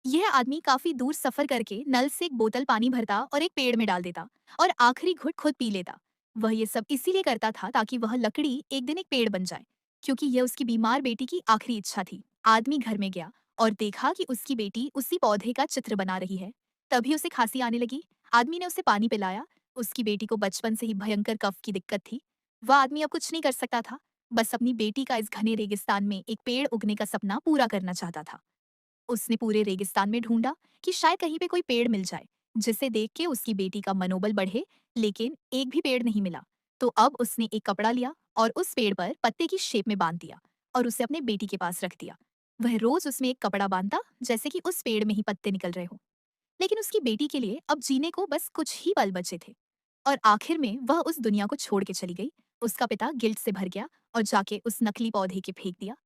यह आदमी काफी दूर सफर करके नल से एक बोतल पानी भरता और एक पेड़ में डाल देता और आखिरी घुट खुद पी लेता। वह ये सब इसीलिए करता था ताकि वह लकड़ी एक दिन एक पेड़ बन जाए, क्योंकि यह उसकी बीमार बेटी की आखिरी इच्छा थी। आदमी घर में गया और देखा कि उसकी बेटी उसी पौधे का चित्र बना रही है। तभी उसे खांसी आने लगी। आदमी ने उसे पानी पिलाया। उसकी बेटी को बचपन से ही भयंकर कफ की दिक्कत थी। वह आदमी अब कुछ नहीं कर सकता था, बस अपनी बेटी का इस घने रेगिस्तान में एक पेड़ उगने का सपना पूरा करना चाहता था। उसने पूरे रेगिस्तान में ढूंढा कि शायद कहीं पे कोई पेड़ मिल जाए जिसे देख के उसकी बेटी का मनोबल बढ़े, लेकिन एक भी पेड़ नहीं मिला। तो अब उसने एक कपड़ा लिया और उस पेड़ पर पत्ते की शेप में बांध दिया और उसे अपने बेटी के पास रख दिया। वह रोज उसमें एक कपड़ा बांधता जैसे कि उस पेड़ में ही पत्ते निकल रहे हो। लेकिन उसकी बेटी के लिए अब जीने को बस कुछ ही पल बचे थे और आखिर में वह उस दुनिया को छोड़ के चली गई। उसका पिता गिल्ट से भर गया और जाके उस नकली पौधे के फेंक दिया।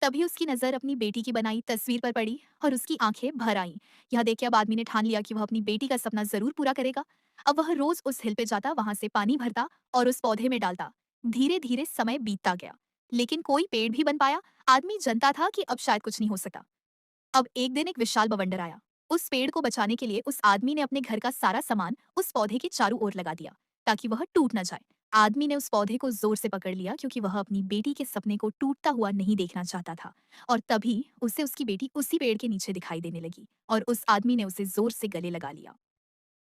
तभी उसकी नज़र अपनी बेटी की बनाई तस्वीर पर पड़ी और उसकी आंखें भर आईं। यह देख के अब आदमी ने ठान लिया कि वह अपनी बेटी का सपना ज़रूर पूरा करेगा। अब वह रोज़ उस हिल पे जाता, वहाँ से पानी भरता और उस पौधे में डालता। धीरे-धीरे समय बीतता गया, लेकिन कोई पेड़ भी बन पाया। आदमी जानता था कि अब शायद कुछ नहीं हो सकता। अब एक दिन एक विशाल बवंडर आया। उस पेड़ को बचाने के लिए उस आदमी ने अपने घर का सारा सामान उस पौधे के चारों ओर लगा दिया ताकि वह टूट न जाए। आदमी ने उस पौधे को जोर से पकड़ लिया क्योंकि वह अपनी बेटी के सपने को टूटता हुआ नहीं देखना चाहता था। और तभी उसे उसकी बेटी उसी पेड़ के नीचे दिखाई देने लगी और उस आदमी ने उसे जोर से गले लगा लिया।